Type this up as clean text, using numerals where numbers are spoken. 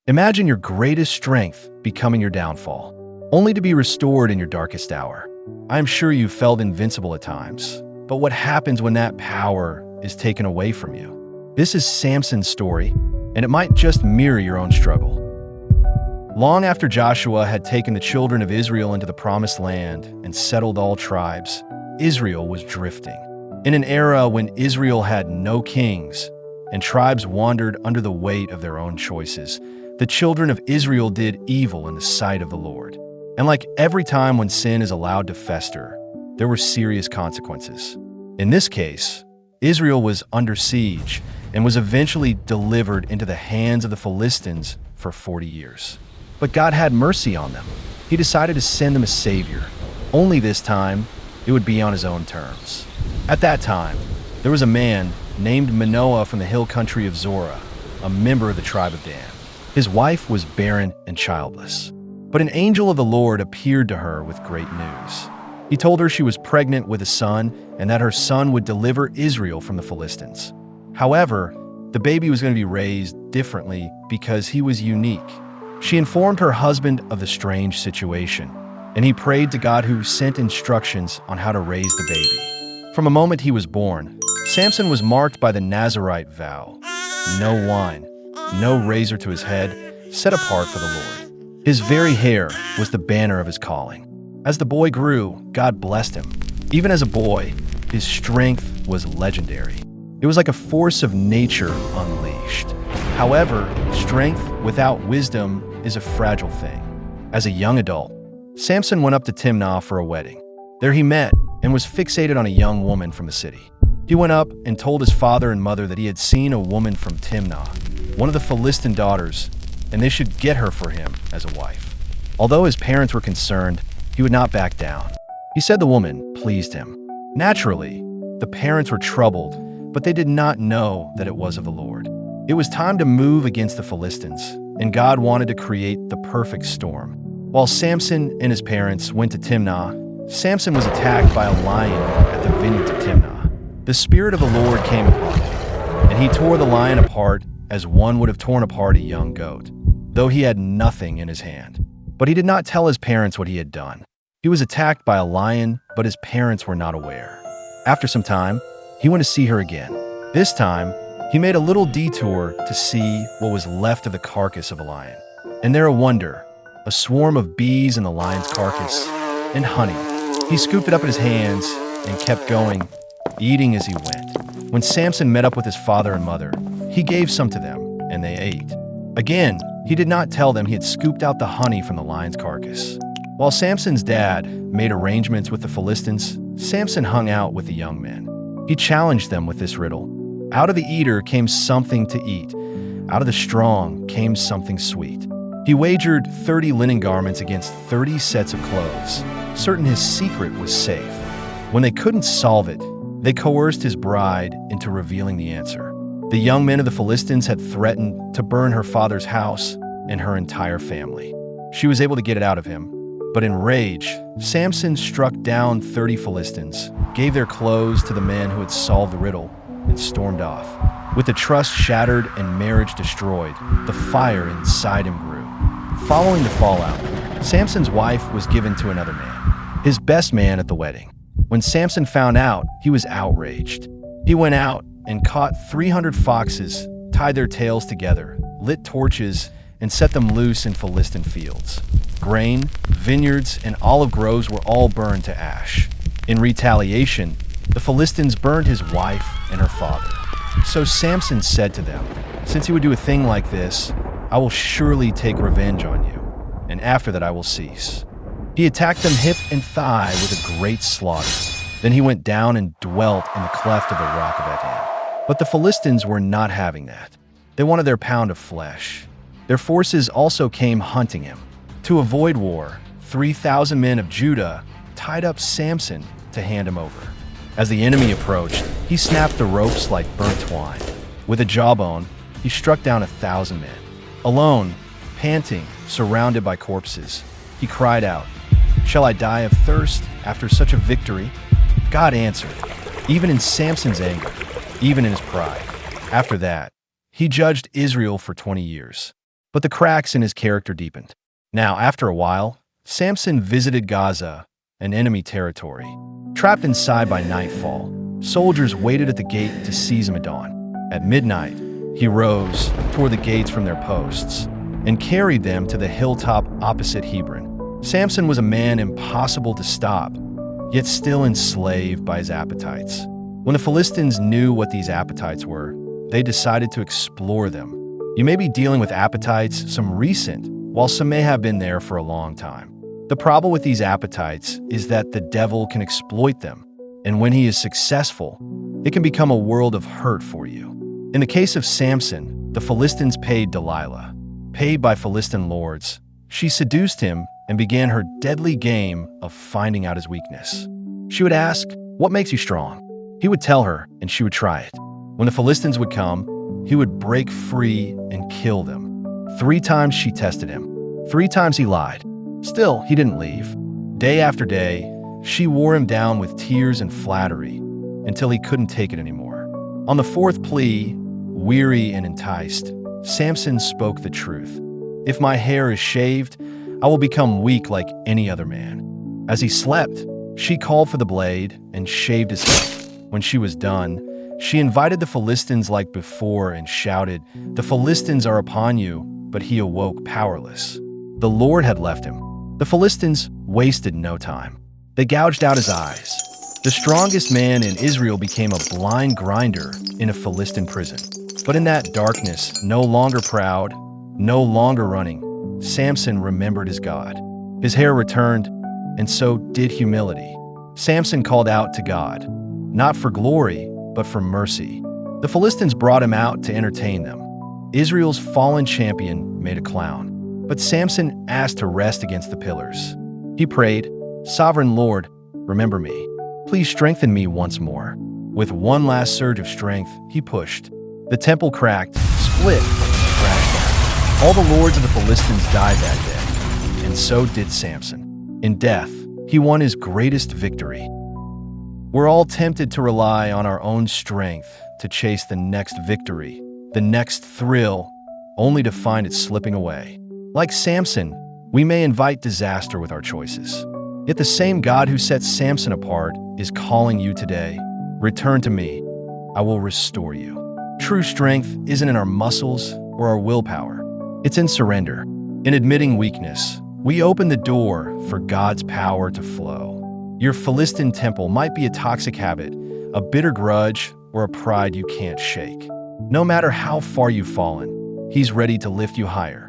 Imagine your greatest strength becoming your downfall, only to be restored in your darkest hour. I'm sure you've felt invincible at times, but what happens when that power is taken away from you? This is Samson's story, and it might just mirror your own struggle. Long after Joshua had taken the children of Israel into the promised land and settled all tribes, Israel was drifting. In an era when Israel had no kings and tribes wandered under the weight of their own choices, the children of Israel did evil in the sight of the Lord. And like every time when sin is allowed to fester, there were serious consequences. In this case, Israel was under siege and was eventually delivered into the hands of the Philistines for 40 years. But God had mercy on them. He decided to send them a savior. Only this time, it would be on his own terms. At that time, there was a man named Manoah from the hill country of Zorah, a member of the tribe of Dan. His wife was barren and childless. But an angel of the Lord appeared to her with great news. He told her she was pregnant with a son and that her son would deliver Israel from the Philistines. However, the baby was going to be raised differently because he was unique. She informed her husband of the strange situation, and he prayed to God, who sent instructions on how to raise the baby. From the moment he was born, Samson was marked by the Nazirite vow: no wine, no razor to his head, set apart for the Lord. His very hair was the banner of his calling. As the boy grew, God blessed him. Even as a boy, his strength was legendary. It was like a force of nature unleashed. However, strength without wisdom is a fragile thing. As a young adult, Samson went up to Timnah for a wedding. There he met and was fixated on a young woman from the city. He went up and told his father and mother that he had seen a woman from Timnah, one of the Philistine daughters, and they should get her for him as a wife. Although his parents were concerned, he would not back down. He said the woman pleased him. Naturally, the parents were troubled, but they did not know that it was of the Lord. It was time to move against the Philistines, and God wanted to create the perfect storm. While Samson and his parents went to Timnah, Samson was attacked by a lion at the vineyards of Timnah. The Spirit of the Lord came upon him, and he tore the lion apart as one would have torn apart a young goat, though he had nothing in his hand. But he did not tell his parents what he had done. He was attacked by a lion, but his parents were not aware. After some time, he went to see her again. This time, he made a little detour to see what was left of the carcass of a lion. And there a wonder, a swarm of bees in the lion's carcass, and honey. He scooped it up in his hands and kept going, eating as he went. When Samson met up with his father and mother, he gave some to them, and they ate. Again, he did not tell them he had scooped out the honey from the lion's carcass. While Samson's dad made arrangements with the Philistines, Samson hung out with the young men. He challenged them with this riddle: out of the eater came something to eat. Out of the strong came something sweet. He wagered 30 linen garments against 30 sets of clothes, certain his secret was safe. When they couldn't solve it, they coerced his bride into revealing the answer. The young men of the Philistines had threatened to burn her father's house and her entire family. She was able to get it out of him, but in rage, Samson struck down 30 Philistines, gave their clothes to the men who had solved the riddle, and stormed off. With the trust shattered and marriage destroyed, the fire inside him grew. Following the fallout, Samson's wife was given to another man, his best man at the wedding. When Samson found out, he was outraged. He went out and caught 300 foxes, tied their tails together, lit torches, and set them loose in Philistine fields. Grain, vineyards, and olive groves were all burned to ash. In retaliation, the Philistines burned his wife and her father. So Samson said to them, "Since you would do a thing like this, I will surely take revenge on you, and after that I will cease." He attacked them hip and thigh with a great slaughter. Then he went down and dwelt in the cleft of the rock of Etam. But the Philistines were not having that. They wanted their pound of flesh. Their forces also came hunting him. To avoid war, 3,000 men of Judah tied up Samson to hand him over. As the enemy approached, he snapped the ropes like burnt twine. With a jawbone, he struck down 1,000 men. Alone, panting, surrounded by corpses, he cried out, "Shall I die of thirst after such a victory?" God answered, even in Samson's anger, even in his pride. After that, he judged Israel for 20 years. but the cracks in his character deepened. Now, after a while, Samson visited Gaza, an enemy territory. Trapped inside by nightfall, soldiers waited at the gate to seize him at dawn. At midnight, he rose, tore the gates from their posts, and carried them to the hilltop opposite Hebron. Samson was a man impossible to stop, yet still enslaved by his appetites. When the Philistines knew what these appetites were, they decided to explore them. You may be dealing with appetites, some recent, while some may have been there for a long time. The problem with these appetites is that the devil can exploit them, and when he is successful, it can become a world of hurt for you. In the case of Samson, the Philistines paid Delilah. Paid by Philistine lords, she seduced him and began her deadly game of finding out his weakness. She would ask, "What makes you strong?" He would tell her, and she would try it. When the Philistines would come, he would break free and kill them. 3 times she tested him. 3 times he lied. Still, he didn't leave. Day after day, she wore him down with tears and flattery until he couldn't take it anymore. On the 4th plea, weary and enticed, Samson spoke the truth. "If my hair is shaved, I will become weak like any other man." As he slept, she called for the blade and shaved his head. When she was done, she invited the Philistines like before and shouted, "The Philistines are upon you," but he awoke powerless. The Lord had left him. The Philistines wasted no time. They gouged out his eyes. The strongest man in Israel became a blind grinder in a Philistine prison. But in that darkness, no longer proud, no longer running, Samson remembered his God. His hair returned, and so did humility. Samson called out to God, not for glory, but for mercy. The Philistines brought him out to entertain them. Israel's fallen champion made a clown. But Samson asked to rest against the pillars. He prayed, "Sovereign Lord, remember me. Please strengthen me once more." With one last surge of strength, he pushed. The temple cracked, split, and crashed down. All the lords of the Philistines died that day, and so did Samson. In death, he won his greatest victory. We're all tempted to rely on our own strength to chase the next victory, the next thrill, only to find it slipping away. Like Samson, we may invite disaster with our choices. Yet the same God who set Samson apart is calling you today. Return to me. I will restore you. True strength isn't in our muscles or our willpower. It's in surrender. In admitting weakness, we open the door for God's power to flow. Your Philistine temple might be a toxic habit, a bitter grudge, or a pride you can't shake. No matter how far you've fallen, He's ready to lift you higher.